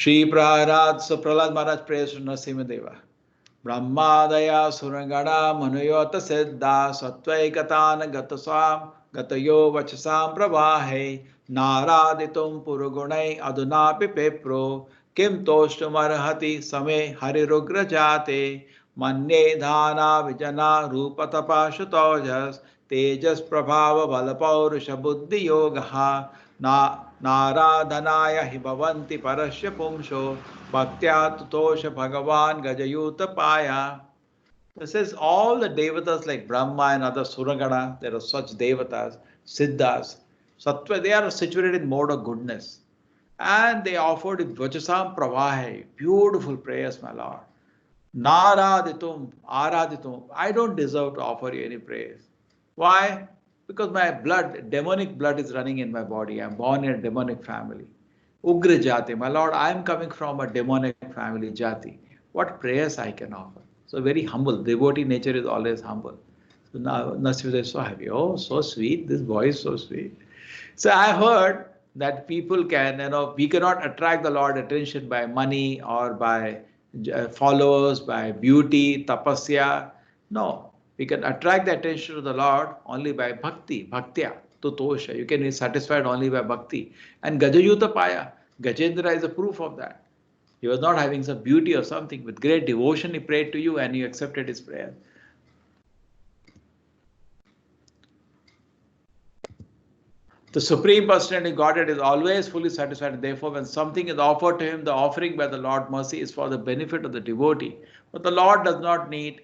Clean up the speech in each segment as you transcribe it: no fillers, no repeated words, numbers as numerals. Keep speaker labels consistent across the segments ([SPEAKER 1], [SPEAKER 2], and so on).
[SPEAKER 1] Shri Prahlad, so Prahlad Maharaj prays to Narasimha. Brahmadaya Surangana Manuyota Siddha Sattvaikatana Gatasam Gatayo Vachasam Pravahe Naraditum Purugunai Adunapi Pepro Kim Toshtumarhati Same Harirugra Jate Manye Dhana Vijana Rupatapa Shutojas Tejas Prabhava Valapaurusha Buddhi Yogaha Naradhanaya Hibavanti Parasya Pumsho Bhaktya Tutosha Bhagavan Gajayuta Paya. This is all the devatas like Brahma and other Suragana. There are such devatas, Siddhas, Sattva. They are situated in mode of goodness. And they offered Vajasam Pravahe, beautiful prayers, my Lord. Naraditum, Araditum. I don't deserve to offer you any praise. Why? Because my blood, demonic blood is running in my body. I'm born in a demonic family. Ugra Jati, my Lord, I'm coming from a demonic family, Jati. What prayers I can offer? So very humble. Devotee nature is always humble. So now Nasir is so happy. Oh, so sweet. This boy is so sweet. So I heard that people can, we cannot attract the Lord attention by money or by followers, by beauty, tapasya. No, we can attract the attention of the Lord only by bhakti, bhaktya, tutosha. You can be satisfied only by bhakti. And Gajayuta Paya, Gajendra is a proof of that. He was not having some beauty or something. With great devotion, he prayed to you and you accepted his prayer. The Supreme Personality Godhead is always fully satisfied. Therefore, when something is offered to him, the offering by the Lord mercy is for the benefit of the devotee. But the Lord does not need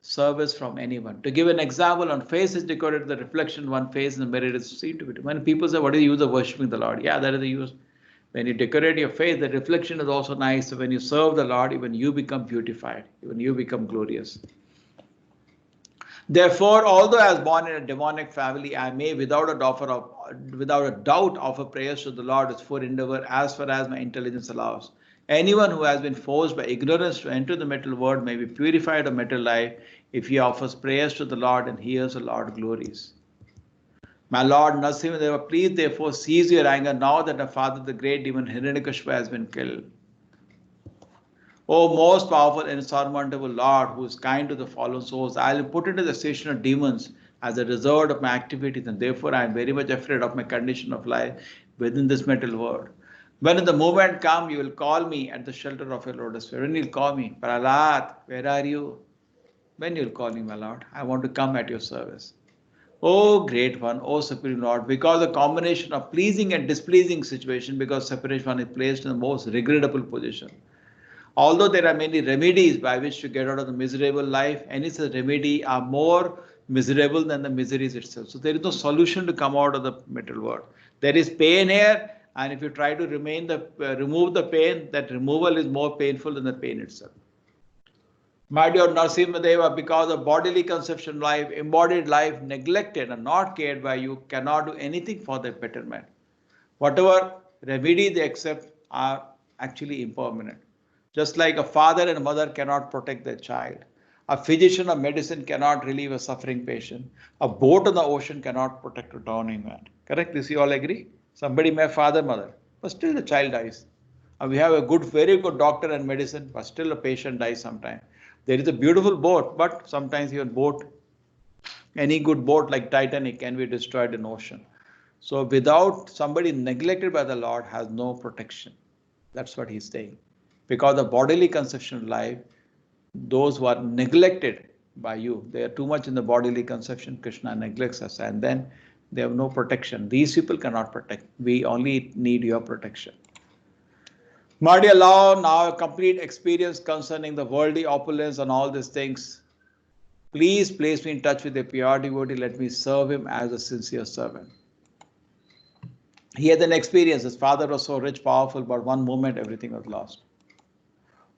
[SPEAKER 1] service from anyone. To give an example, on face is decorated the reflection one face in the mirror is seen to be. When people say, what is the use of worshipping the Lord? Yeah, that is the use. When you decorate your face, the reflection is also nice. So when you serve the Lord, even you become beautified, even you become glorious. Therefore, although I was born in a demonic family, I may without a doubt offer prayers to the Lord with full endeavor as far as my intelligence allows. Anyone who has been forced by ignorance to enter the material world may be purified of material life if he offers prayers to the Lord and hears the Lord glories. My Lord Narasimha, please therefore cease your anger now that the father of the great demon Hiranyakashipu has been killed. O most powerful and insurmountable Lord, who is kind to the fallen souls, I will put into the station of demons as a result of my activities, and therefore I am very much afraid of my condition of life within this material world. When the moment comes, you will call me at the shelter of your lotus feet. When you will call me, Prahlad, where are you? When you will call me, my Lord, I want to come at your service. O great one, O supreme Lord, because the combination of pleasing and displeasing situation, because separation one is placed in the most regrettable position. Although there are many remedies by which to get out of the miserable life, any such remedy are more miserable than the miseries itself. So there is no solution to come out of the material world. There is pain here, and if you try to remove the pain, that removal is more painful than the pain itself. My dear Narasimha, because of bodily conception life, embodied life, neglected and not cared by you, cannot do anything for their betterment. Whatever remedy they accept are actually impermanent. Just like a father and a mother cannot protect their child. A physician of medicine cannot relieve a suffering patient. A boat on the ocean cannot protect a drowning man. Correct? This you all agree? Somebody may have father, mother, but still the child dies. And we have a very good doctor and medicine, but still a patient dies sometime. There is a beautiful boat, but sometimes even any good boat like Titanic can be destroyed in ocean. So without somebody neglected by the Lord has no protection. That's what he's saying. Because of bodily conception of life, those who are neglected by you, they are too much in the bodily conception, Krishna neglects us, and then they have no protection. These people cannot protect. We only need your protection. My dear Lord, now a complete experience concerning the worldly opulence and all these things. Please place me in touch with a pure devotee. Let me serve him as a sincere servant. He had an experience. His father was so rich, powerful, but one moment everything was lost.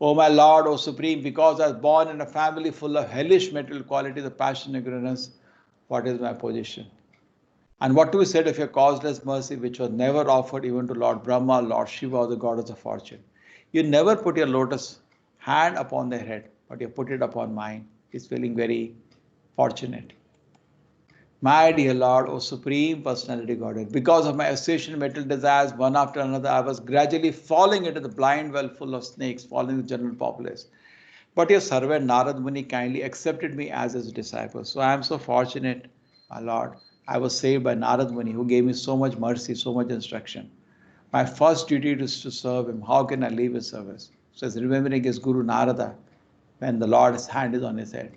[SPEAKER 1] O my Lord, O Supreme, because I was born in a family full of hellish material qualities, the passion, ignorance, what is my position? And what to be said of your causeless mercy, which was never offered even to Lord Brahma, Lord Shiva, or the goddess of fortune? You never put your lotus hand upon their head, but you put it upon mine. He's feeling very fortunate. My dear Lord, O Supreme Personality Godhead, because of my association mental desires, one after another, I was gradually falling into the blind well full of snakes, following the general populace. But your servant Narad Muni kindly accepted me as his disciple. So I am so fortunate, my Lord. I was saved by Narad Muni, who gave me so much mercy, so much instruction. My first duty is to serve him. How can I leave his service? So it's remembering his Guru Narada when the Lord's hand is on his head.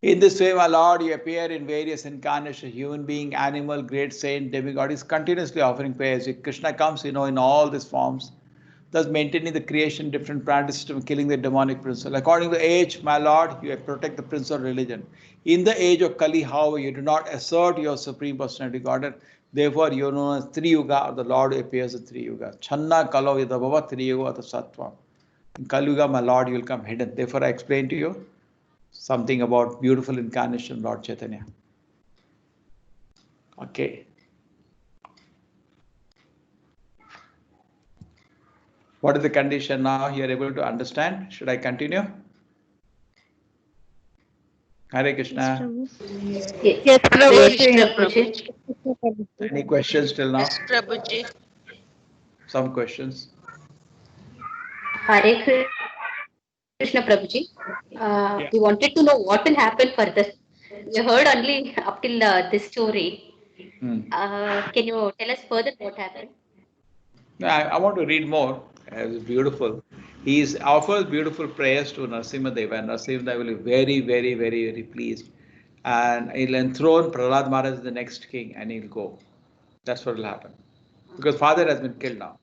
[SPEAKER 1] In this way, my Lord, you appear in various incarnations, human being, animal, great saint, demigod. Is continuously offering prayers. Krishna comes, in all these forms, thus maintaining the creation, different planet system, killing the demonic principle. According to age, my Lord, you protect the prince of religion. In the age of Kali, however, you do not assert your supreme personality Godhead. Therefore, you are known as Tri Yuga, or the Lord who appears in Tri Yuga. Channa Kalo Yadabhava Tri Yuga Sattva. In Kali Yuga, my Lord, you will come hidden. Therefore, I explain to you something about beautiful incarnation Lord Chaitanya. Okay. What is the condition now? You are able to understand? Should I continue? Hare Krishna.
[SPEAKER 2] Yes,
[SPEAKER 3] Prabhuji.
[SPEAKER 1] Any questions till now?
[SPEAKER 3] Yes, Prabhuji.
[SPEAKER 1] Some questions?
[SPEAKER 2] Hare Krishna Prabhuji. We wanted to know what will happen further. We heard only up till this story. Can you tell us further what happened?
[SPEAKER 1] I want to read more. It's beautiful. He offers beautiful prayers to Narasimha and Narasimha will be very, very, very, very pleased. And he'll enthrone Prahlad Maharaj as the next king and he'll go. That's what will happen. Because father has been killed now.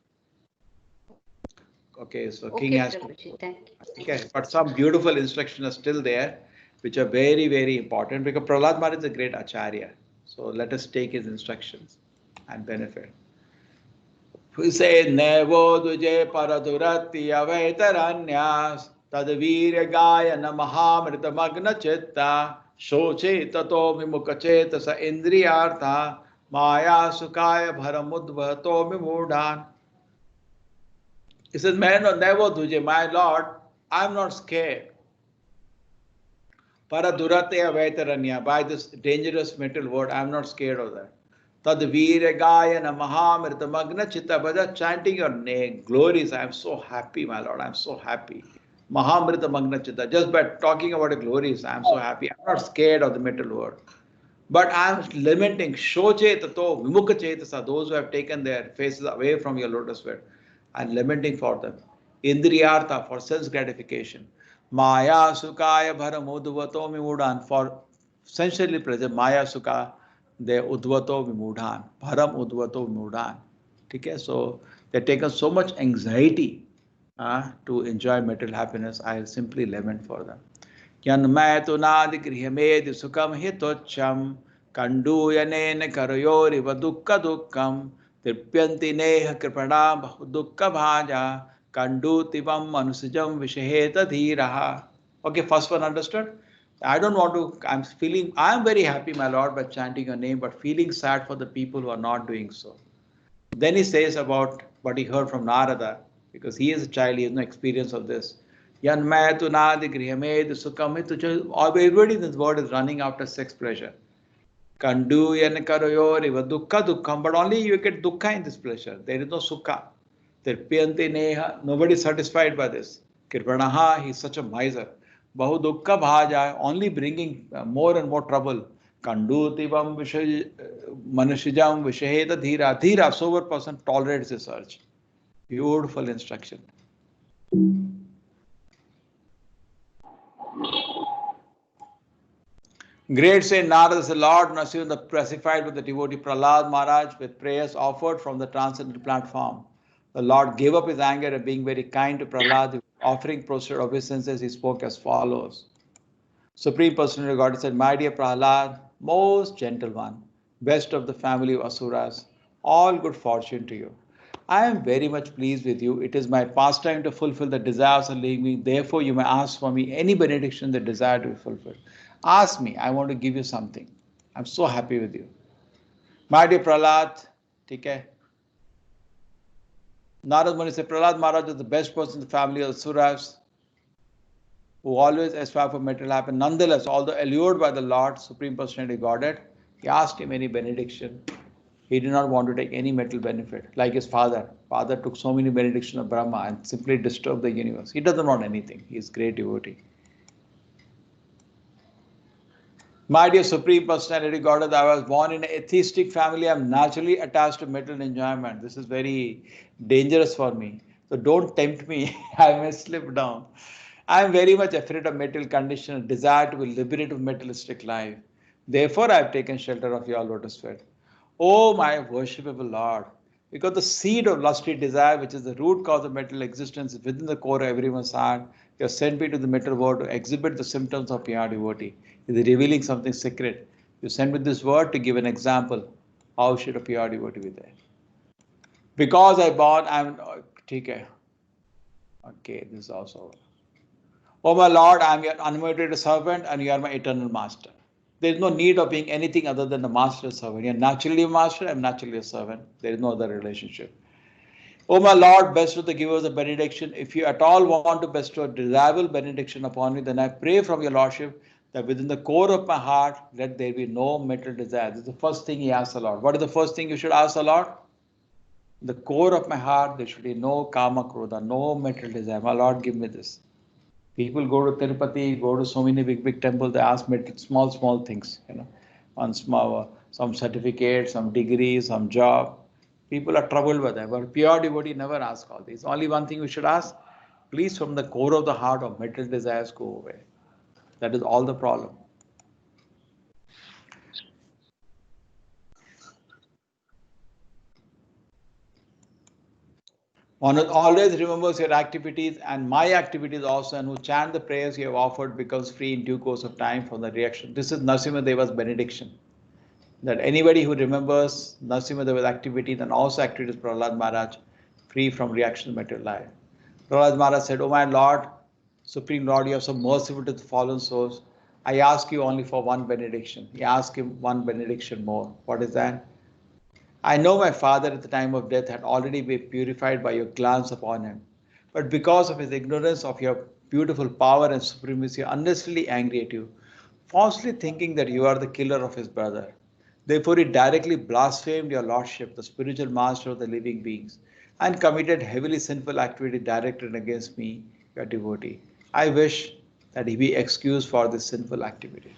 [SPEAKER 1] Okay, so king has to.
[SPEAKER 2] Prabhuji, thank you.
[SPEAKER 1] Okay, but some beautiful instructions are still there, which are very, very important because Prahlad Maharaj is a great acharya. So let us take his instructions and benefit. Say nevo duje paradurati avaitaranyas tadvir gayana mahamrita magna chitta shoche tato vimukacheta sa indriyartha maya sukaya bharamudvato vimudhan. He says, man, never duje, my Lord, I'm not scared. Paradurate avaitaranya, by this dangerous metal word, I'm not scared of that. Tad Veera Gayana Mahamrita Magna Chitta Bhaja, chanting your name, glories. I am so happy, my Lord. I am so happy. Mahamrita Magna Chitta. Just by talking about the glories, I am so happy. I'm not scared of the metal word. But I am lamenting Shoche Tato Vimukha Chetasa, those who have taken their faces away from your lotus feet. I'm lamenting for them. Indriyartha, for sense gratification. Maya Sukaya Bharamudvato Mimudan, for sensually pleasure. Maya Sukha, they Udvato Vimudhan. Bharam Udvato Vimudhan. Okay, so they've taken so much anxiety to enjoy material happiness. I simply lament for them. Yanmaitunadi grihame sukam hitocham kanduyanena karayoriva dukkha dukkam tripyanti neha kripanam dukkha bhaja kandutivam manusijam vishaheta dhiraha. Okay, first one understood? I don't want to, I'm very happy, my Lord, by chanting your name, but feeling sad for the people who are not doing so. Then he says about what he heard from Narada, because he is a child, he has no experience of this. Yanmaitu nadi grihamed sukamitu. Everybody in this world is running after sex pleasure. Kandu yankarayoriva dukkha dukkham, but only you get dukkha in this pleasure. There is no sukha. Tirpyanti neha, nobody is satisfied by this. Kirpanaha, he is such a miser. Bahu dukkha bhaja, only bringing more and more trouble. Kandutivam manushijam vishaheta dhira. Dhira, sober person, tolerates this urge. Beautiful instruction. Great Saint Narada, the Lord Narasimha, pacified with the devotee Prahlad Maharaj with prayers offered from the transcendental platform. The Lord gave up his anger and being very kind to Prahlad, offering prostrate obeisances, he spoke as follows. Supreme Personality of God said, my dear Prahlad, most gentle one, best of the family of Asuras, all good fortune to you. I am very much pleased with you. It is my pastime to fulfill the desires of living being. Therefore, you may ask for me any benediction that desire to be fulfilled. Ask me, I want to give you something. I'm so happy with you. My dear Prahlad, take care. Narad Muni said, Prahlad Maharaj is the best person in the family of Asuras. who always aspire for material happiness. Nonetheless, although allured by the Lord, Supreme Personality Godhead, he asked him any benediction. He did not want to take any material benefit, like his father. Father took so many benedictions of Brahma and simply disturbed the universe. He doesn't want anything. He is great devotee. My dear Supreme Personality Godhead, I was born in an atheistic family. I'm naturally attached to material enjoyment. This is very dangerous for me. So don't tempt me. I may slip down. I am very much afraid of material condition and desire to be liberated from materialistic life. Therefore, I have taken shelter of your lotus feet. Oh, my worshipable Lord, because the seed of lusty desire, which is the root cause of material existence, is within the core of everyone's heart. You have sent me to the material world to exhibit the symptoms of pure devotee. It is revealing something secret. You sent me this word to give an example. How should a pure devotee be there? Because I born, I'm okay. Okay, this is also. Oh my Lord, I am your unmerited servant and you are my eternal master. There is no need of being anything other than the master servant. You are naturally a master, I am naturally a servant. There is no other relationship. Oh my Lord, bestow the givers of benediction. If you at all want to bestow a desirable benediction upon me, then I pray from your Lordship that within the core of my heart, let there be no material desire. This is the first thing he asks the Lord. What is the first thing you should ask the Lord? In the core of my heart, there should be no kama krodha, no material desire. My Lord, give me this. People go to Tirupati, go to so many big temples, they ask me small things, on some certificate, some degree, some job. People are troubled with that, but pure devotee never ask all these. Only one thing we should ask, please from the core of the heart of material desires go away. That is all the problem. One always remembers your activities and my activities also, and who chant the prayers you have offered becomes free in due course of time from the reaction. This is Narasimha Deva's benediction. That anybody who remembers Narasimha Deva's activities and also activities of Prahlad Maharaj, free from reaction to material life. Prahlad Maharaj said, "Oh my Lord, Supreme Lord, you are so merciful to the fallen souls. I ask you only for one benediction." He asked him one benediction more. What is that? I know my father at the time of death had already been purified by your glance upon him, but because of his ignorance of your beautiful power and supremacy, unnecessarily angry at you, falsely thinking that you are the killer of his brother. Therefore, he directly blasphemed your lordship, the spiritual master of the living beings, and committed heavily sinful activity directed against me, your devotee. I wish that he be excused for this sinful activity.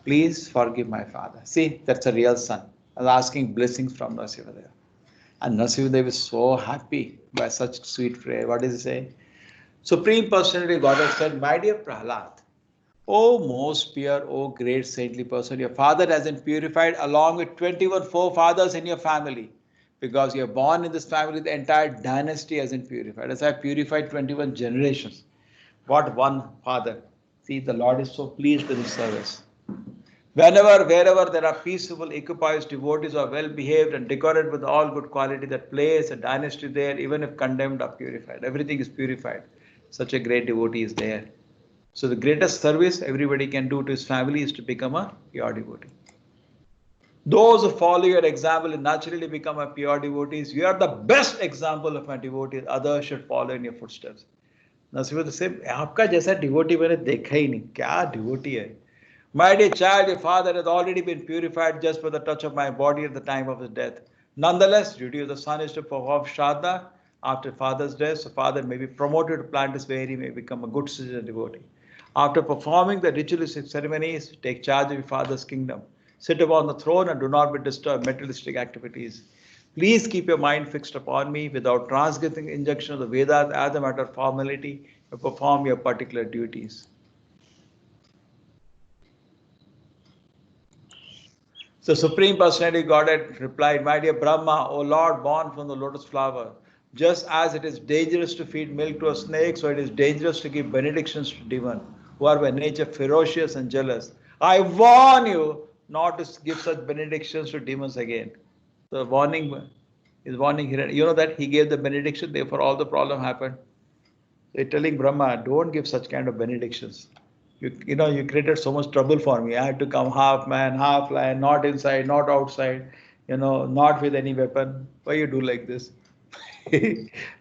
[SPEAKER 1] Please forgive my father. See, that's a real son. I was asking blessings from Narasimhadeva. And Narasimhadeva is so happy by such sweet prayer. What does he say? Supreme Personality Godhead said, "My dear Prahlad, O most pure, O great saintly person, your father has been purified along with 21 forefathers in your family. Because you are born in this family, the entire dynasty has been purified. As I have purified 21 generations. What one father? See, the Lord is so pleased with his service. Wherever there are peaceable, equipoised devotees who are well behaved and decorated with all good quality, that place, a dynasty there, even if condemned, are purified. Everything is purified. Such a great devotee is there. So the greatest service everybody can do to his family is to become a pure devotee. Those who follow your example and naturally become a pure devotees, you are the best example of my devotees. Others should follow in your footsteps. Narasimha से आपका जैसा devotee मैंने देखा ही नहीं, क्या devotee है. My dear child, your father has already been purified just by the touch of my body at the time of his death. Nonetheless, duty of the son is to perform Shraddha after father's death, so father may be promoted to plant his way, he may become a good citizen devotee. After performing the ritualistic ceremonies, take charge of your father's kingdom. Sit upon the throne and do not be disturbed materialistic activities. Please keep your mind fixed upon me without transgressing injunction of the Vedas as a matter of formality. You perform your particular duties. The Supreme Personality Godhead replied, "My dear Brahma, O Lord born from the lotus flower, just as it is dangerous to feed milk to a snake, so it is dangerous to give benedictions to demons who are by nature ferocious and jealous. I warn you not to give such benedictions to demons again." The warning is warning here. You know that he gave the benediction, therefore all the problem happened. They're telling Brahma, don't give such kind of benedictions. You created so much trouble for me. I had to come half man, half lion, not inside, not outside, not with any weapon. Why you do like this?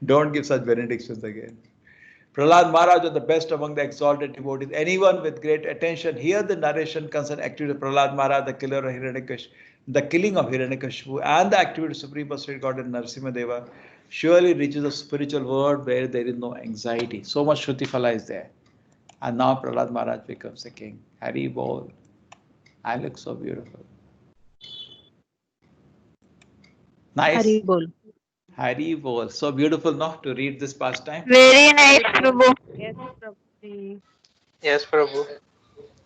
[SPEAKER 1] Don't give such benedictions again. Prahlad Maharaj was the best among the exalted devotees. Anyone with great attention, hear the narration concerning activity of Prahlad Maharaj, the killer of Hiranyakashipu, the killing of Hiranyakashipu, and the activity of Supreme Personality God and Narasimhadeva surely reaches a spiritual world where there is no anxiety. So much Shruti Phala is there. And now Prahlad Maharaj becomes a king. Hari Bol. I look so beautiful. Nice.
[SPEAKER 3] Hari Bol.
[SPEAKER 1] Hari Bol. So beautiful, no? To read this pastime.
[SPEAKER 4] Very nice, Prabhu.
[SPEAKER 3] Yes, Prabhuji.
[SPEAKER 5] Yes, Prabhu.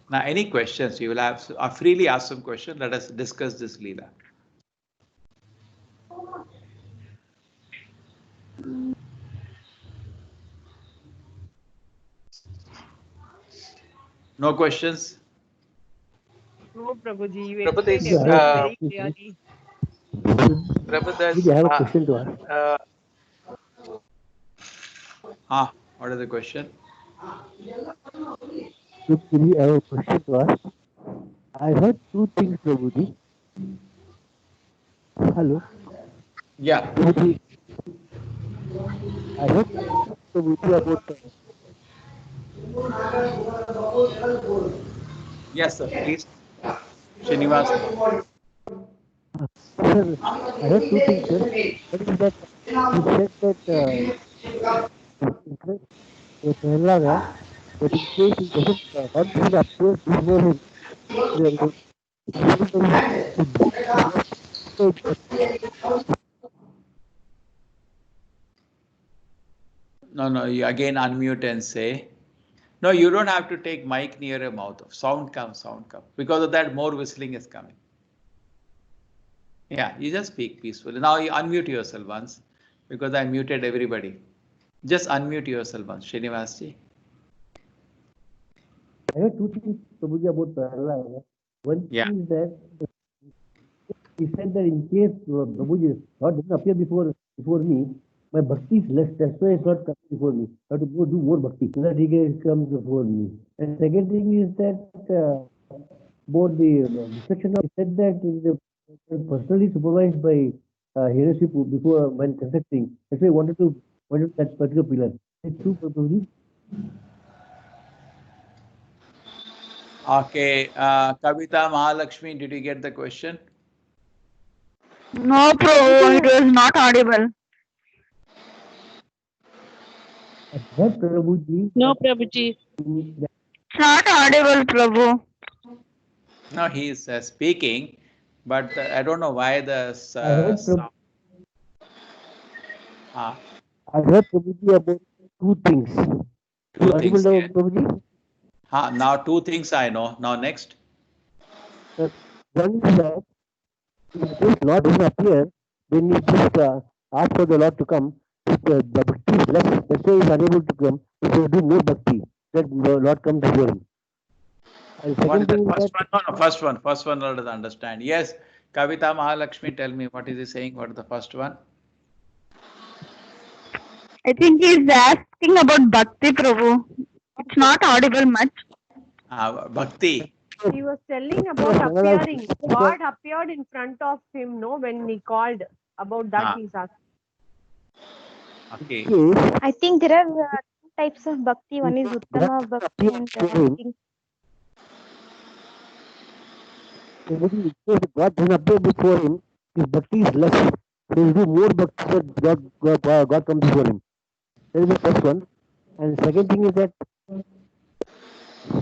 [SPEAKER 1] Now, any questions? You will have freely ask some questions. Let us discuss this Leela. No questions?
[SPEAKER 3] No, Prabhuji, you
[SPEAKER 5] Prabhu,
[SPEAKER 3] explained
[SPEAKER 5] this,
[SPEAKER 3] everything very clearly.
[SPEAKER 5] Prabhu, this,
[SPEAKER 6] I have a question to ask.
[SPEAKER 1] What is the question?
[SPEAKER 6] Prabhuji, I have a question to ask. I heard two things, Prabhuji. Hello,
[SPEAKER 1] Yeah.
[SPEAKER 6] Prabhuji. I heard Prabhuji about
[SPEAKER 1] Yes, sir. Please. Srinivas.
[SPEAKER 6] sir. I heard two things, sir. One is that you said that Prahlada, that in case he doesn't, God doesn't appear before him,
[SPEAKER 1] No, you again unmute and say. No, you don't have to take mic near your mouth. Sound comes. Because of that, more whistling is coming. Yeah, you just speak peacefully. Now you unmute yourself once, because I muted everybody. Just unmute yourself once, Srinivas ji.
[SPEAKER 6] I heard two things, Prabhuji, about Prahlada. One thing is that he said that in case Prabhuji, God doesn't appear before me, my bhakti is less. That's why it's not coming before me. I have to go do more bhakti so that he comes before me. And second thing is that about the destruction of, he said that it is personally supervised by Hiranyakashipu before when constructing. That's why I wanted that particular pillar. It's true, Prabhuji.
[SPEAKER 1] Okay, Kavita Mahalakshmi, did you get the question?
[SPEAKER 4] No, Prabhu, it was not audible.
[SPEAKER 6] That Prabhuji.
[SPEAKER 3] No, Prabhuji.
[SPEAKER 4] It's not audible, Prabhu.
[SPEAKER 1] No, he is speaking, but I don't know why the sound.
[SPEAKER 6] I heard Prabhuji about two things.
[SPEAKER 1] Two things.
[SPEAKER 6] Audible, Prabhuji?
[SPEAKER 1] Now two things I know. Now next.
[SPEAKER 6] One is that in case Lord doesn't appear, then you just ask for the Lord to come. If the bhakti is less, that's why he is unable to come. If you do more bhakti, that the Lord comes before him. And
[SPEAKER 1] What is
[SPEAKER 6] second
[SPEAKER 1] the
[SPEAKER 6] thing is
[SPEAKER 1] first
[SPEAKER 6] that
[SPEAKER 1] one? No, first one. First one, let us understand. Yes, Kavita Mahalakshmi, tell me what is he saying? What is the first one?
[SPEAKER 4] I think he's asking about Bhakti, Prabhu. It's not audible much.
[SPEAKER 1] Bhakti.
[SPEAKER 3] He was telling about appearing. God appeared in front of him, no, when he called. About that he's asking.
[SPEAKER 1] Okay.
[SPEAKER 7] I think there are two types of bhakti. One is Uttama bhakti and bhakti.
[SPEAKER 6] in case God doesn't appear before him, his bhakti is less. So he will do more bhakti so that God comes before him. That is the first one. And second thing is that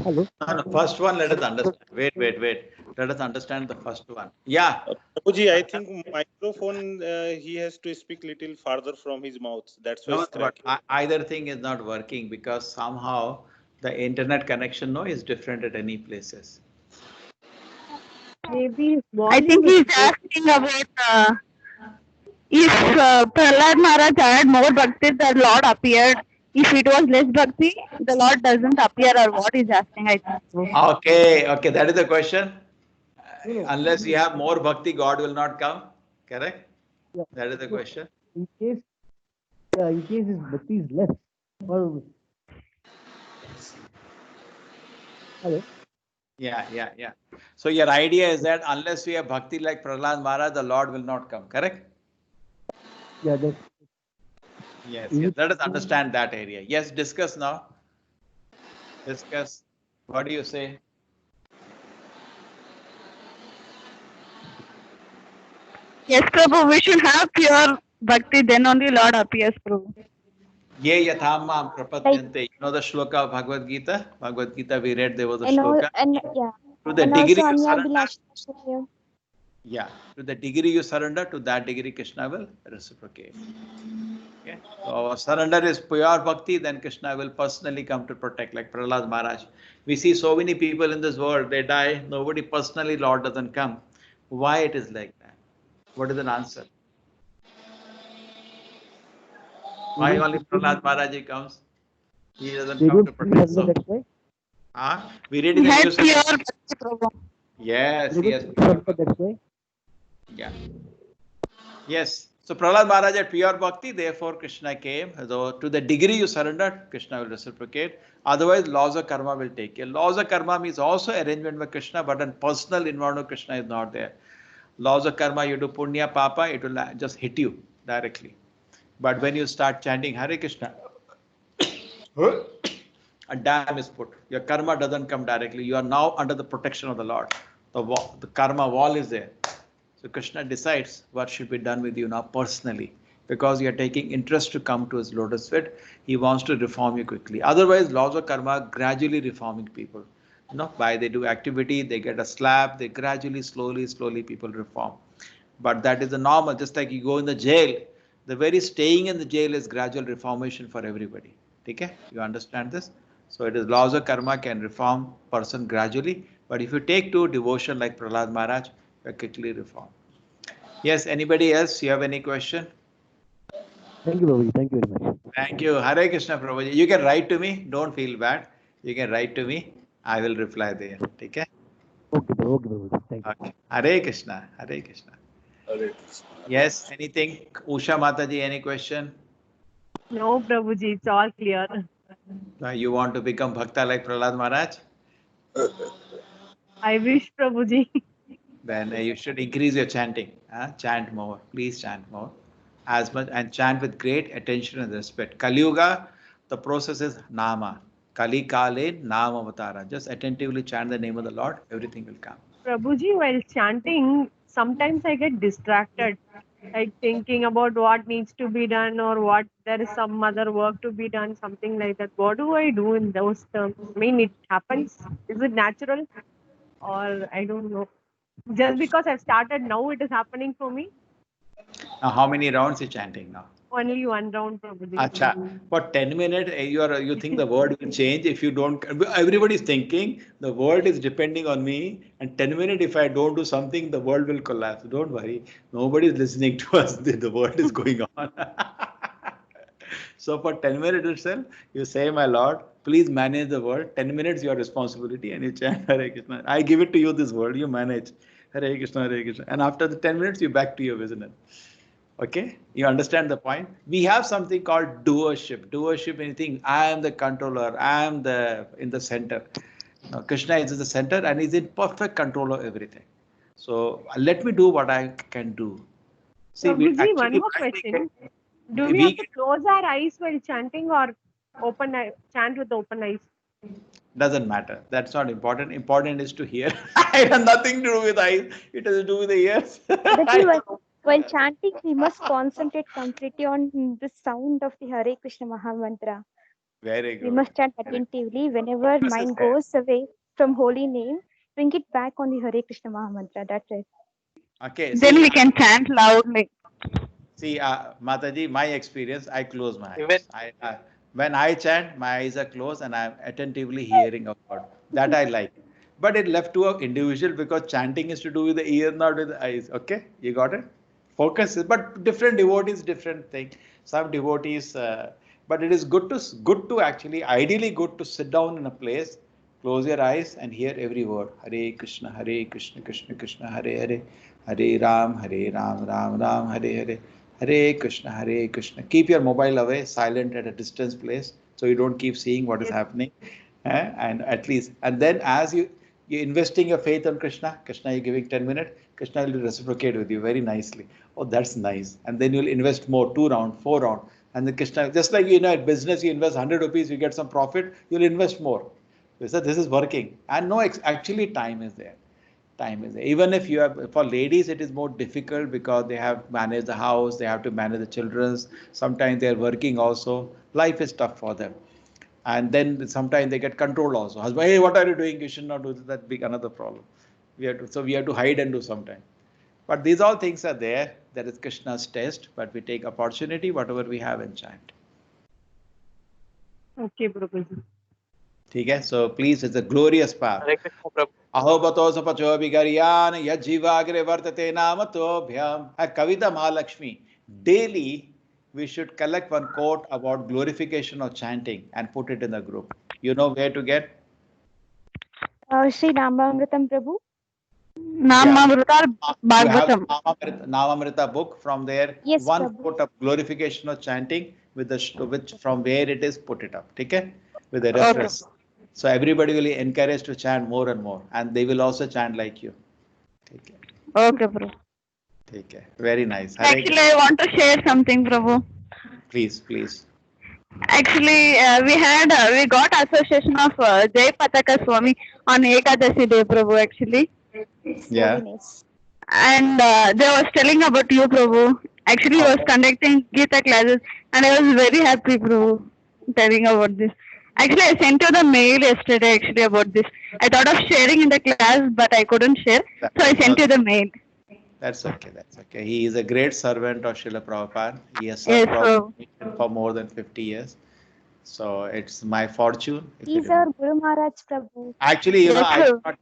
[SPEAKER 6] hello.
[SPEAKER 1] No, first one, let us understand. Wait. Let us understand the first one. Yeah.
[SPEAKER 8] Prabhuji, I think microphone, he has to speak little farther from his mouth. That's why
[SPEAKER 1] No,
[SPEAKER 8] it's
[SPEAKER 1] but
[SPEAKER 8] cracking.
[SPEAKER 1] either thing is not working because somehow the internet connection is different at any places.
[SPEAKER 3] Maybe
[SPEAKER 4] I think he's asking about if Prahlad Maharaj had more Bhakti, the Lord appeared. If it was less Bhakti, the Lord doesn't appear, or what he's asking, I think.
[SPEAKER 1] Okay, that is the question. Unless you have more bhakti, God will not come. Correct?
[SPEAKER 6] Yeah.
[SPEAKER 1] That is the question.
[SPEAKER 6] In case his bhakti is less, or hello.
[SPEAKER 1] Yeah. So your idea is that unless we have bhakti like Prahlad Maharaj, the Lord will not come. Correct?
[SPEAKER 6] Yeah, that.
[SPEAKER 1] Yes, yes. Let us understand that area. Yes, discuss now. Discuss. What do you say?
[SPEAKER 4] Yes, Prabhu, we should have pure bhakti, then only Lord appears, Prabhu.
[SPEAKER 1] Ye yathamam prapadyante. You know the shloka of Bhagavad Gita? Bhagavad Gita we read, there was a
[SPEAKER 7] And all,
[SPEAKER 1] shloka.
[SPEAKER 7] and yeah,
[SPEAKER 1] To the
[SPEAKER 7] and
[SPEAKER 1] degree
[SPEAKER 7] also
[SPEAKER 1] you
[SPEAKER 7] Anya
[SPEAKER 1] surrender,
[SPEAKER 7] Bilash.
[SPEAKER 1] yeah, to the degree you surrender, to that degree Krishna will reciprocate. Okay. So surrender is pure bhakti, then Krishna will personally come to protect, like Prahlad Maharaj. We see so many people in this world, they die, nobody personally, Lord doesn't come. Why it is like that? What is an answer? Why only Prahlad Maharaj comes? He doesn't come to protect. So, we read in the news.
[SPEAKER 4] Pure bhakti, Prabhu.
[SPEAKER 1] Yes, yes. Yeah. Yes. So Prahlad Maharaj had pure bhakti, therefore Krishna came. So to the degree you surrender, Krishna will reciprocate. Otherwise, laws of karma will take care. Laws of karma means also arrangement by Krishna, but in personal involvement of Krishna is not there. Laws of karma, you do punya, papa, it will just hit you directly. But when you start chanting Hare Krishna, a dam is put. Your karma doesn't come directly. You are now under the protection of the Lord. The karma wall is there. So Krishna decides what should be done with you now personally. Because you are taking interest to come to his lotus feet, he wants to reform you quickly. Otherwise, laws of karma gradually reforming people. By they do activity, they get a slap, they gradually, slowly people reform. But that is the normal, just like you go in the jail. The very staying in the jail is gradual reformation for everybody. Okay? You understand this? So it is laws of karma can reform person gradually. But if you take to devotion like Prahlad Maharaj, you quickly reform. Yes, anybody else? You have any question?
[SPEAKER 6] Thank you, Prabhuji. Thank you very much.
[SPEAKER 1] Thank you. Hare Krishna, Prabhuji. You can write to me. Don't feel bad. You can write to me. I will reply there. Okay?
[SPEAKER 6] Okay, Prabhuji. Thank you.
[SPEAKER 1] Okay. Hare Krishna. Hare Krishna.
[SPEAKER 8] Hare Krishna.
[SPEAKER 1] Yes, anything? Usha Mataji, any question?
[SPEAKER 3] No, Prabhuji, it's all clear.
[SPEAKER 1] You want to become Bhakta like Prahlad Maharaj?
[SPEAKER 3] I wish, Prabhuji.
[SPEAKER 1] Then you should increase your chanting. Chant more. Please chant more. As much and chant with great attention and respect. Kali Yuga, the process is Nama. Kali Kale Nama Avatara. Just attentively chant the name of the Lord. Everything will come.
[SPEAKER 3] Prabhuji, while chanting, sometimes I get distracted, like thinking about what needs to be done or what there is some other work to be done, something like that. What do I do in those terms? I mean, it happens. Is it natural? Or I don't know. Just because I've started now, it is happening for me.
[SPEAKER 1] Now, how many rounds are you chanting now?
[SPEAKER 3] Only one round, Prabhuji.
[SPEAKER 1] Acha. For 10 minutes, you think the world will change if you don't. Everybody is thinking the world is depending on me, and 10 minutes, if I don't do something, the world will collapse. Don't worry. Nobody is listening to us. The world is going on. So for 10 minutes itself, you say, my Lord, please manage the world. 10 minutes, your responsibility, and you chant Hare Krishna. I give it to you, this world, you manage. Hare Krishna, Hare Krishna. And after the 10 minutes, you back to your business. Okay, you understand the point? We have something called doership. Doership, anything. I am the controller. I am in the center. Now, Krishna is in the center and is in perfect control of everything. So let me do what I can do. See,
[SPEAKER 3] Prabhuji, one more question. Do we have to close our eyes while chanting or chant with open eyes?
[SPEAKER 1] Doesn't matter. That's not important. Important is to hear. It has nothing to do with eyes. It has to do with the ears.
[SPEAKER 7] While chanting, we must concentrate completely on the sound of the Hare Krishna Mahamantra.
[SPEAKER 1] Very good.
[SPEAKER 7] We must chant attentively. Whenever mind goes away from holy name, bring it back on the Hare Krishna Mahamantra. That's it.
[SPEAKER 1] Okay.
[SPEAKER 4] Then we can chant loudly.
[SPEAKER 1] See, Mataji, my experience, I close my eyes. When I chant, my eyes are closed and I'm attentively hearing of God. That I like. But it left to an individual because chanting is to do with the ear, not with the eyes. Okay, you got it? Focus, but different devotees, different thing. Some devotees, but it is good to actually, ideally good to sit down in a place, close your eyes and hear every word. Hare Krishna, Krishna Krishna, Hare Ram, Ram Ram, Hare Hare Krishna. Keep your mobile away, silent at a distance place, so you don't keep seeing what is happening. And at least, and then as you're investing your faith on Krishna, you're giving 10 minutes, Krishna will reciprocate with you very nicely. Oh, that's nice. And then you'll invest more, 2 rounds, 4 rounds. And the Krishna, just like in business, you invest 100 rupees, you get some profit, you'll invest more. This is working. And no, actually time is there. Time is there. Even if you have, for ladies, it is more difficult because they have to manage the house, they have to manage the children's. Sometimes they are working also. Life is tough for them. And then sometimes they get controlled also. Husband, hey, what are you doing? You should not do this. That big another problem. So we have to hide and do sometimes. But these all things are there. That is Krishna's test. But we take opportunity, whatever we have, and chant.
[SPEAKER 3] Okay, Prabhuji.
[SPEAKER 1] Okay, so please, it's a glorious path.
[SPEAKER 5] Hare Krishna, Prabhu.
[SPEAKER 1] Ahobato sapacho bigariyan yajivagre vartate namatobhyam. Kavita Mahalakshmi. Daily, we should collect one quote about glorification of chanting and put it in the group. You know where to get?
[SPEAKER 7] Sri Namamritam Prabhu.
[SPEAKER 4] Namamrita Bhagavatam.
[SPEAKER 1] Namamrita book. From there,
[SPEAKER 7] Yes,
[SPEAKER 1] one
[SPEAKER 7] Prabhu.
[SPEAKER 1] quote of glorification of chanting with which from where it is, put it up. Okay? With the reference. So everybody will be encouraged to chant more and more, and they will also chant like you. Take care.
[SPEAKER 4] Okay, Prabhu.
[SPEAKER 1] Take care. Very nice.
[SPEAKER 4] Actually, I want to share something, Prabhu.
[SPEAKER 1] Please, please.
[SPEAKER 4] Actually, we got association of Jai Pataka Swami on Ekadashi Day, Prabhu, actually.
[SPEAKER 1] Yeah.
[SPEAKER 7] Very nice.
[SPEAKER 4] And they was telling about you, Prabhu. Actually, he was conducting Gita classes, and I was very happy, Prabhu, telling about this. Actually, I sent you the mail yesterday, actually, about this. I thought of sharing in the class, but I couldn't share, so I sent you the mail.
[SPEAKER 1] That's okay. That's okay. He is a great servant of Srila Prabhupada. He has
[SPEAKER 4] Yes,
[SPEAKER 1] served
[SPEAKER 4] Prabhu.
[SPEAKER 1] Prabhupada for more than 50 years. So it's my fortune. if
[SPEAKER 7] He's
[SPEAKER 1] it-
[SPEAKER 7] our Guru Maharaj Prabhu.
[SPEAKER 1] Actually,
[SPEAKER 4] Yes, sir.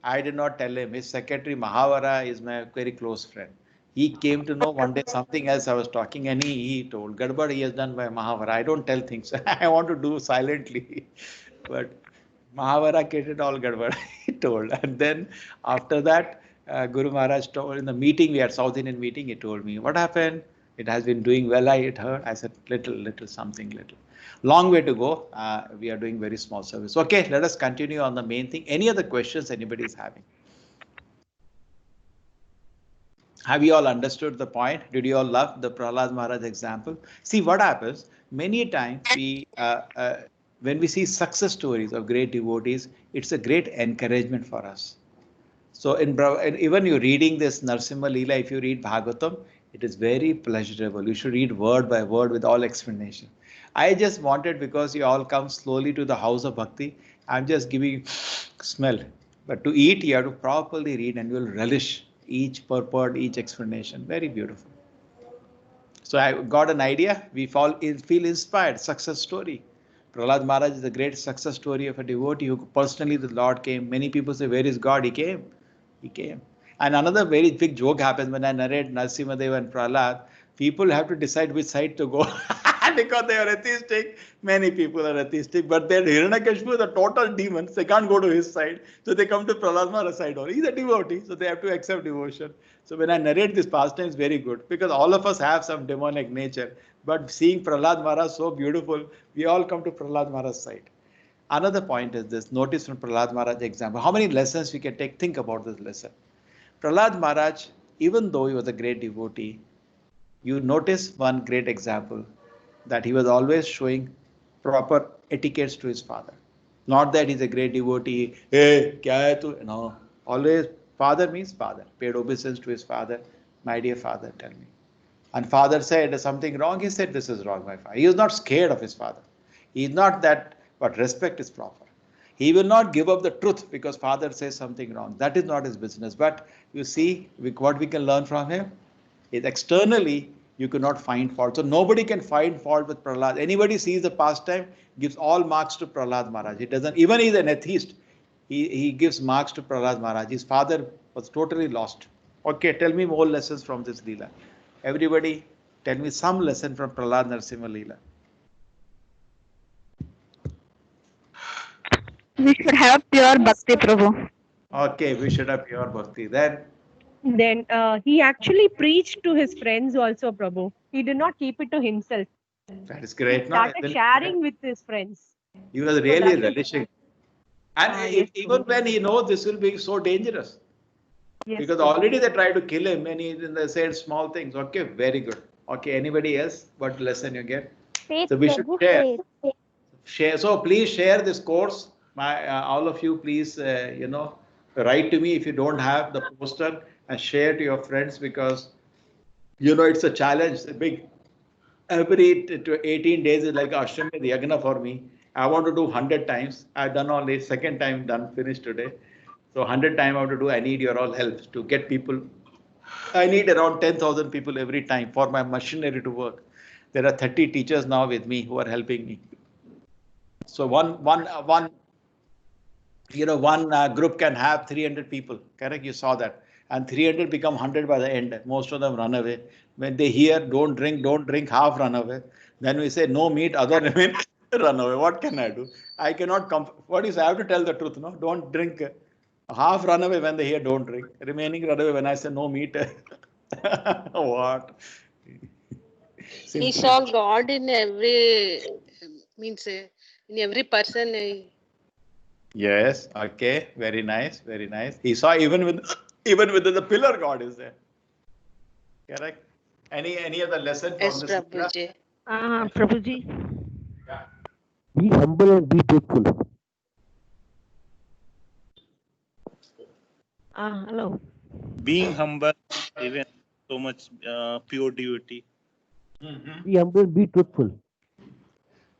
[SPEAKER 1] I did not tell him. His secretary Mahavara is my very close friend. He came to know one day something else I was talking, and he told Gadbad he has done by Mahavara. I don't tell things. I want to do silently. But Mahavara created all Gadbad, he told. And then after that, Guru Maharaj told in the meeting, we had South Indian meeting, he told me, what happened? It has been doing well, I had heard. I said, little, something little. Long way to go. We are doing very small service. Okay, let us continue on the main thing. Any other questions anybody is having? Have you all understood the point? Did you all love the Prahlad Maharaj example? See what happens, many times when we see success stories of great devotees, it's a great encouragement for us. So even you're reading this Narsimha Leela, if you read Bhagavatam, it is very pleasurable. You should read word by word with all explanation. I just wanted, because you all come slowly to the house of bhakti, I'm just giving smell. But to eat, you have to properly read and you'll relish each purport, each explanation. Very beautiful. So I got an idea. We feel inspired. Success story. Prahlad Maharaj is a great success story of a devotee who personally the Lord came. Many people say, where is God? He came. He came. And another very big joke happens when I narrate Narasimhadev and Prahlad. People have to decide which side to go. Because they are atheistic, many people are atheistic, but then Hiranyakashipu is a total demon, they can't go to his side, so they come to Prahlad Maharaj's side only. He's a devotee, so they have to accept devotion. So when I narrate this pastime, it's very good, because all of us have some demonic nature, but seeing Prahlad Maharaj so beautiful, we all come to Prahlad Maharaj's side. Another point is this, notice from Prahlad Maharaj example, how many lessons we can take, think about this lesson. Prahlad Maharaj, even though he was a great devotee, you notice one great example, that he was always showing proper etiquettes to his father. Not that he's a great devotee, hey, kya hai tu? No, always father means father, paid obeisance to his father, my dear father, tell me. And father said something wrong, he said, this is wrong, my father. He was not scared of his father. He is not that, but respect is proper. He will not give up the truth because father says something wrong. That is not his business. But you see, what we can learn from him is externally, you cannot find fault. So nobody can find fault with Prahlad. Anybody sees the pastime, gives all marks to Prahlad Maharaj. He doesn't, even he's an atheist, he gives marks to Prahlad Maharaj. His father was totally lost. Okay, tell me more lessons from this Leela. Everybody, tell me some lesson from Prahlad Narasimha Leela.
[SPEAKER 4] We should have pure bhakti, Prabhu.
[SPEAKER 1] Okay, we should have pure bhakti.
[SPEAKER 3] Then he actually preached to his friends also, Prabhu. He did not keep it to himself.
[SPEAKER 1] That is great.
[SPEAKER 3] He started sharing with his friends.
[SPEAKER 1] He was really relishing. And even when he knows this will be so dangerous.
[SPEAKER 3] Yes,
[SPEAKER 1] because already they tried to kill him and they said small things. Okay, very good. Okay, anybody else? What lesson you get?
[SPEAKER 7] Faith,
[SPEAKER 1] So we should
[SPEAKER 7] Prabhu,
[SPEAKER 1] share.
[SPEAKER 7] faith.
[SPEAKER 1] Share. So please share this course. All of you, please, write to me if you don't have the poster and share to your friends, because it's a challenge. A big every to 18 days is like Ashwamedh Yagna for me. I want to do 100 times. I've done only second time done finished today. So 100 times I have to do. I need your all help to get people. I need around 10,000 people every time for my machinery to work. There are 30 teachers now with me who are helping me. So one group can have 300 people. Correct? You saw that. And 300 become 100 by the end. Most of them run away. When they hear don't drink, half run away. Then we say no meat, other remain, run away. What can I do? I cannot come. What is, I have to tell the truth, no? Don't drink. Half run away when they hear don't drink. Remaining run away when I say no meat. What?
[SPEAKER 9] He saw God in every, in every person.
[SPEAKER 1] Yes. Okay. Very nice. Very nice. He saw even within the pillar, God is there. Correct. Any other lesson from
[SPEAKER 9] Yes,
[SPEAKER 1] this?
[SPEAKER 9] Prabhuji.
[SPEAKER 3] Prabhuji.
[SPEAKER 1] Yeah.
[SPEAKER 6] Be humble and be truthful.
[SPEAKER 3] Hello.
[SPEAKER 8] Being humble, even so much pure duty.
[SPEAKER 6] Be humble and be truthful.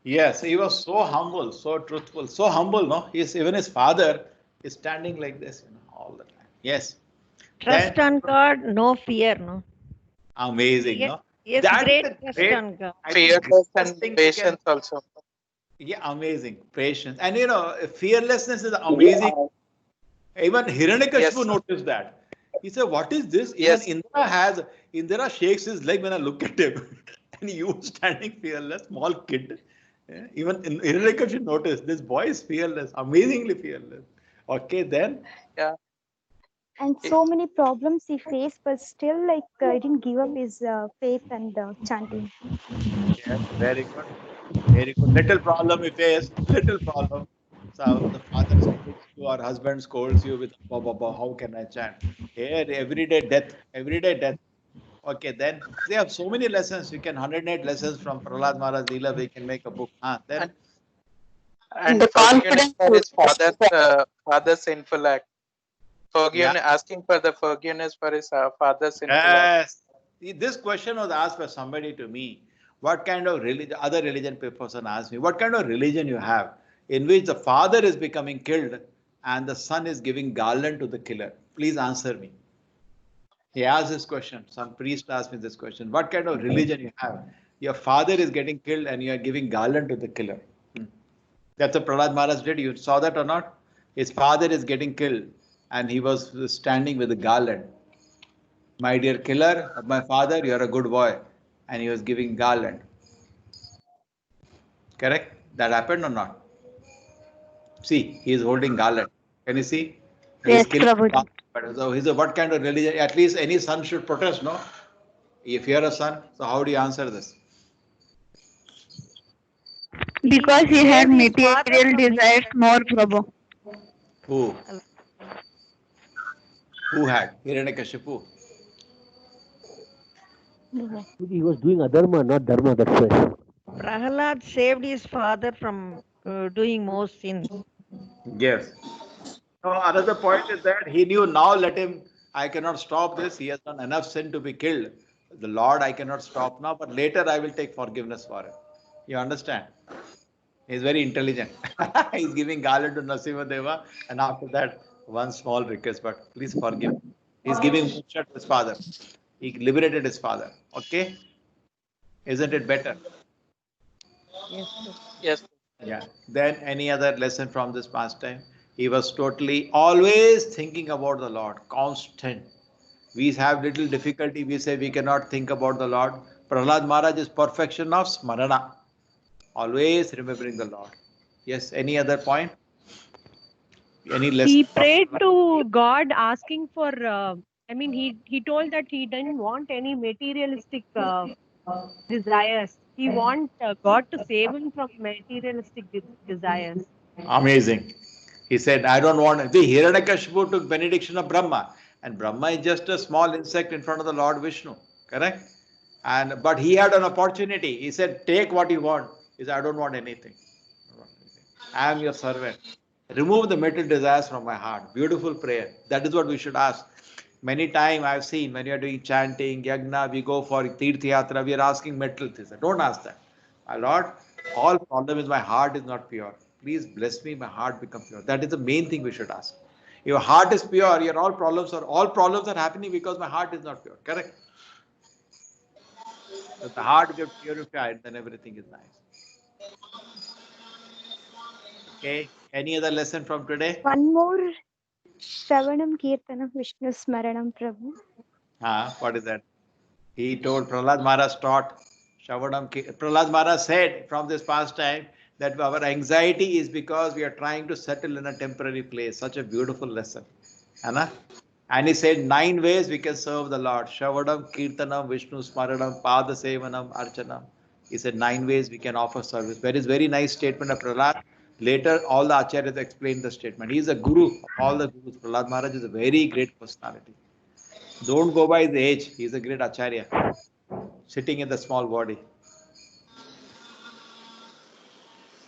[SPEAKER 1] Yes, he was so humble, so truthful, so humble. No, even his father is standing like this, all the time. Yes.
[SPEAKER 3] Trust on God, no fear, no.
[SPEAKER 1] Amazing, no?
[SPEAKER 3] Yes,
[SPEAKER 1] That
[SPEAKER 3] great
[SPEAKER 1] is
[SPEAKER 3] trust
[SPEAKER 1] great.
[SPEAKER 3] on God.
[SPEAKER 1] I think
[SPEAKER 5] Fearless
[SPEAKER 1] greatest
[SPEAKER 5] and
[SPEAKER 1] thing we
[SPEAKER 5] patience
[SPEAKER 1] can-
[SPEAKER 5] also.
[SPEAKER 1] Yeah, amazing. Patience. And fearlessness is amazing. Even Hiranyakashipu noticed that. He said, what is this? Even
[SPEAKER 5] Yes.
[SPEAKER 1] Indra shakes his leg when I look at him. And you standing fearless, small kid. Yeah, even Hiranyakashipu noticed this boy is fearless, amazingly fearless. Okay, then.
[SPEAKER 5] Yeah.
[SPEAKER 7] And so many problems he faced, but still, he didn't give up his faith and chanting.
[SPEAKER 1] Yes, very good. Very good. Little problem we face, little problem. So the father scolds you or husband scolds you with, how can I chant? Here, everyday death. Okay, then they have so many lessons. We can 108 lessons from Prahlad Maharaj Leela. We can make a book. Then
[SPEAKER 5] And forgiveness for his father's sinful act. Asking for the forgiveness for his father's sinful act.
[SPEAKER 1] Yes. This question was asked by somebody to me. What kind of religion? Other religion person asked me, what kind of religion you have in which the father is becoming killed and the son is giving garland to the killer? Please answer me. He asked this question. Some priest asked me this question. What kind of religion you have? Your father is getting killed and you are giving garland to the killer. That's what Prahlad Maharaj did. You saw that or not? His father is getting killed and he was standing with a garland. My dear killer of my father, you are a good boy. And he was giving garland. Correct? That happened or not? See, he is holding garland. Can you see?
[SPEAKER 7] Yes, Prabhuji.
[SPEAKER 1] So he's what kind of religion? At least any son should protest, no? If you are a son, so how do you answer this?
[SPEAKER 4] Because he had material desires more, Prabhu.
[SPEAKER 1] Who? Who had? Hiranyakashipu.
[SPEAKER 6] He was doing adharma, not dharma, that's why.
[SPEAKER 3] Prahalad saved his father from doing more sins.
[SPEAKER 1] Yes. So another point is that he knew now let him, I cannot stop this. He has done enough sin to be killed. The Lord, I cannot stop now, but later I will take forgiveness for him. You understand? He's very intelligent. He's giving garland to Narasimha, and after that, one small request, but please forgive. He's giving moksha to his father. He liberated his father. Okay? Isn't it better?
[SPEAKER 3] Yes.
[SPEAKER 5] Yes.
[SPEAKER 1] Yeah. Then any other lesson from this pastime? He was totally always thinking about the Lord, constant. We have little difficulty. We say we cannot think about the Lord. Prahlad Maharaj is perfection of smarana. Always remembering the Lord. Yes. Any other point? Any lesson?
[SPEAKER 3] He prayed to God asking for, he told that he didn't want any materialistic desires. He wants God to save him from materialistic desires.
[SPEAKER 1] Amazing. He said, I don't want. The Hiranyakashipu took benediction of Brahma. And Brahma is just a small insect in front of the Lord Vishnu. Correct? But he had an opportunity. He said, take what you want. He said, I don't want anything. I am your servant. Remove the material desires from my heart. Beautiful prayer. That is what we should ask. Many times I've seen when you are doing chanting, yagna, we go for Tirth Yatra, we are asking material things. Don't ask that. My Lord, all problem is my heart is not pure. Please bless me, my heart become pure. That is the main thing we should ask. If your heart is pure, your all problems are happening because my heart is not pure. Correct? If the heart gets purified, then everything is nice. Okay. Any other lesson from today?
[SPEAKER 7] One more. Shravanam Kirtanam Vishnu Smaranam Prabhu.
[SPEAKER 1] What is that? He told Prahlad Maharaj taught Shravanam. Prahlad Maharaj said from this pastime that our anxiety is because we are trying to settle in a temporary place. Such a beautiful lesson. Anna? And he said 9 ways we can serve the Lord. Shravanam, Kirtanam, Vishnu Smaranam, Pada Sevanam, Archanam. He said 9 ways we can offer service. That is very nice statement of Prahlad. Later, all the acharyas explained the statement. He is a guru of all the gurus. Prahlad Maharaj is a very great personality. Don't go by his age. He is a great acharya. Sitting in the small body.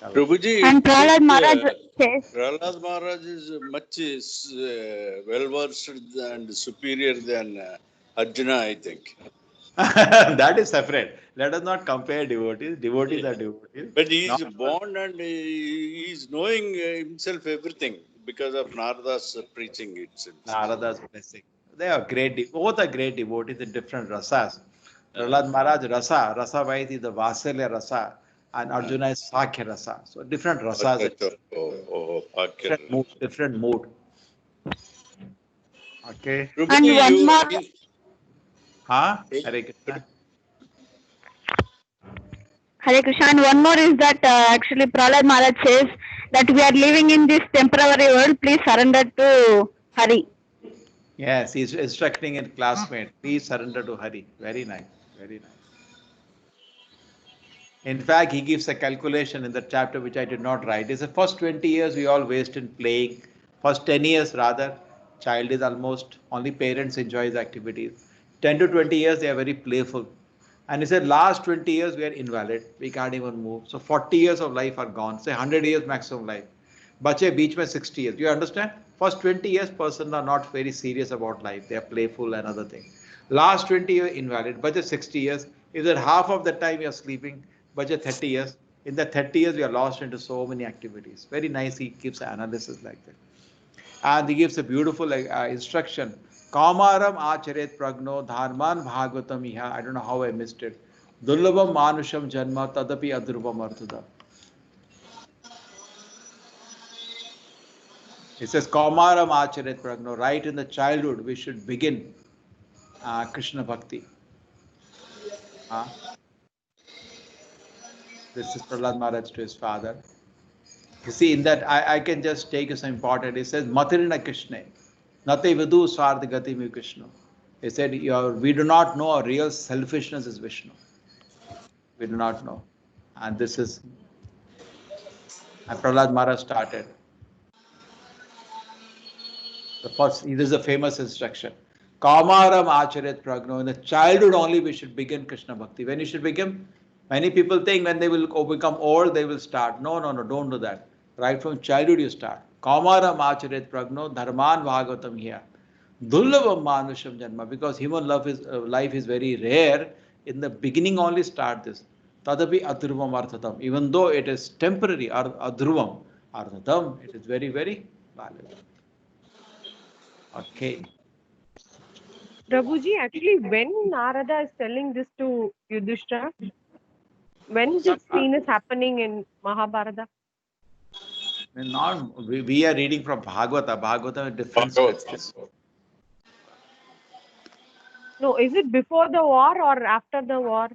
[SPEAKER 10] Prabhuji,
[SPEAKER 4] And Prahlad Maharaj says,
[SPEAKER 10] Prahlad Maharaj is much well versed and superior than Arjuna, I think.
[SPEAKER 1] That is separate. Let us not compare devotees. Devotees are devotees.
[SPEAKER 10] But he is born and he is knowing himself everything because of Narada's preaching itself.
[SPEAKER 1] Narada's blessing. They are great. Both are great devotees in different rasas. Prahlad Maharaj rasa. Rasa wise is the Vasalya rasa. And Arjuna is Sakhya rasa. So different rasas. Different mood. Okay.
[SPEAKER 4] and one more.
[SPEAKER 1] Hare Krishna.
[SPEAKER 4] Hare Krishna. And one more is that actually Prahlad Maharaj says that we are living in this temporary world. Please surrender to Hari.
[SPEAKER 1] Yes, he's instructing a classmate. Please surrender to Hari. Very nice. Very nice. In fact, he gives a calculation in the chapter which I did not write. It's the first 20 years we all waste in playing. First 10 years rather, child is almost only parents enjoy his activities. 10 to 20 years they are very playful. And he said last 20 years we are invalid. We can't even move. So 40 years of life are gone. Say 100 years maximum life. Bache beach mein 60 years. Do you understand? First 20 years person are not very serious about life. They are playful and other things. Last 20 years invalid. Bache 60 years. If that half of the time you are sleeping, budget 30 years. In the 30 years, we are lost into so many activities. Very nice. He gives an analysis like that. And he gives a beautiful instruction. Kamaram acharet pragno dharman bhagavatam iha. I don't know how I missed it. Dullabam manusham janma tadapi adrubam arthada. It says Kamaram acharet pragno. Right in the childhood, we should begin Krishna Bhakti. This is Prahlad Maharaj to his father. You see, in that, I can just take you some important. He says, Matirina Krishna, Nate Vidu Swardhagati Mi Krishna. He said, we do not know our real selfishness is Vishnu. We do not know. And this is, and Prahlad Maharaj started. The first, this is a famous instruction. Kamaram acharet pragno. In the childhood only we should begin Krishna Bhakti. When you should begin? Many people think when they will become old, they will start. No, don't do that. Right from childhood you start. Kamaram acharet pragno dharman bhagavatam here. Dullavam manusham janma. Because human life is very rare. In the beginning only start this. Tadapi adhruvam arthatam. Even though it is temporary, adhruvam arthatam, it is very, very valuable. Okay.
[SPEAKER 3] Prabhuji, actually, when Narada is telling this to Yudhishthira, when this scene is happening in Mahabharata?
[SPEAKER 1] We are reading from Bhagavata. Bhagavata is different scriptures.
[SPEAKER 3] No, is it before the war or after the war?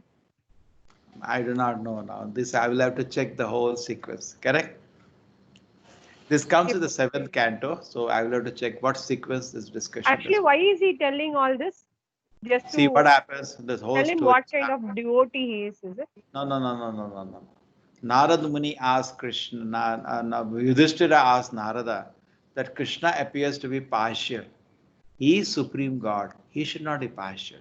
[SPEAKER 1] I do not know now. This I will have to check the whole sequence. Correct? This comes with the 7th canto, so I will have to check what sequence this discussion is.
[SPEAKER 3] Actually, why is he telling all this? Just
[SPEAKER 1] see
[SPEAKER 3] to
[SPEAKER 1] what happens. This whole
[SPEAKER 3] tell him
[SPEAKER 1] story.
[SPEAKER 3] what kind of devotee he is it?
[SPEAKER 1] No. Narada Muni asked Krishna, Yudhishthira asked Narada that Krishna appears to be partial. He is Supreme God. He should not be partial.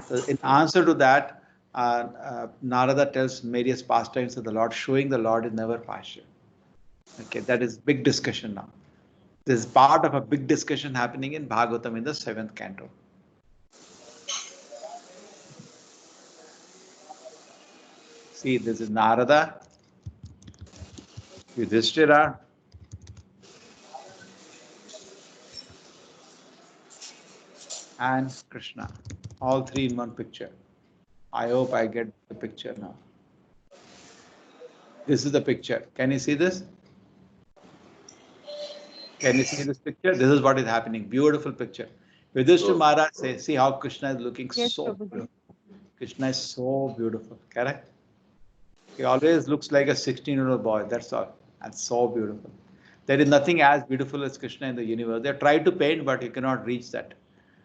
[SPEAKER 1] So in answer to that, Narada tells various pastimes of the Lord, showing the Lord is never partial. Okay, that is big discussion now. This is part of a big discussion happening in Bhagavatam in the 7th canto. See, this is Narada, Yudhishthira, and Krishna. All three in one picture. I hope I get the picture now. This is the picture. Can you see this? Can you see this picture? This is what is happening. Beautiful picture. Yudhishthira Maharaj says, see how Krishna is looking so beautiful. Krishna is so beautiful. Correct? He always looks like a 16-year-old boy. That's all. And so beautiful. There is nothing as beautiful as Krishna in the universe. They tried to paint, but you cannot reach that.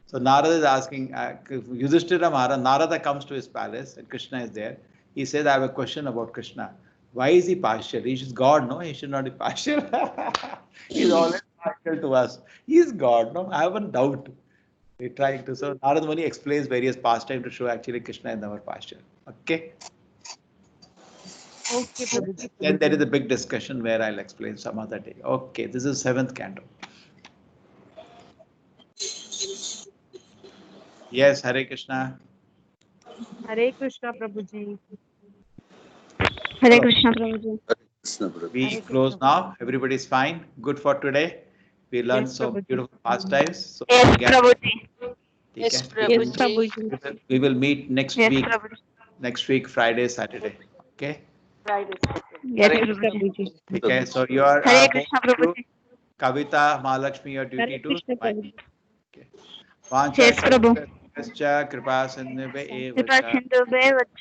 [SPEAKER 1] So Narada is asking, Yudhishthira Maharaj, Narada comes to his palace and Krishna is there. He says, I have a question about Krishna. Why is he partial? He is God, no? He should not be partial. He's always partial to us. He is God, no? I have a doubt. We're trying to. So Narada Muni explains various pastimes to show actually Krishna is never partial. Okay?
[SPEAKER 3] Okay, Prabhuji.
[SPEAKER 1] Then there is a big discussion where I'll explain some other day. Okay, this is 7th canto. Yes, Hare Krishna.
[SPEAKER 3] Hare Krishna, Prabhuji.
[SPEAKER 4] Hare Krishna, Prabhuji.
[SPEAKER 1] We close now. Everybody's fine. Good for today. We learned some beautiful pastimes. So
[SPEAKER 4] Yes, Prabhuji.
[SPEAKER 9] Yes,
[SPEAKER 4] Yes,
[SPEAKER 9] Prabhuji.
[SPEAKER 4] Prabhuji.
[SPEAKER 1] we will meet next
[SPEAKER 4] Yes,
[SPEAKER 1] week.
[SPEAKER 4] Prabhuji.
[SPEAKER 1] Next week, Friday, Saturday. Okay.
[SPEAKER 4] Yes, Prabhuji.
[SPEAKER 1] Okay. So you are
[SPEAKER 4] Hare Krishna, Prabhuji.
[SPEAKER 1] Kavita Mahalakshmi, your duty
[SPEAKER 3] Hare
[SPEAKER 1] to.
[SPEAKER 3] Krishna, Prabhuji.
[SPEAKER 1] Okay. Vancha
[SPEAKER 4] Yes, Prabhu.
[SPEAKER 1] Kripa Sindhube
[SPEAKER 4] कृपा
[SPEAKER 1] Evacha.
[SPEAKER 4] सिन्धुभ्यः वच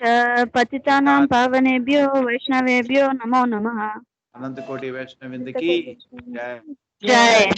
[SPEAKER 4] पतितानां पावनेभ्यो वैष्णवेभ्यो नमो नमः
[SPEAKER 1] Ananta Koti Vaishnavinda ki. Jai.
[SPEAKER 4] जय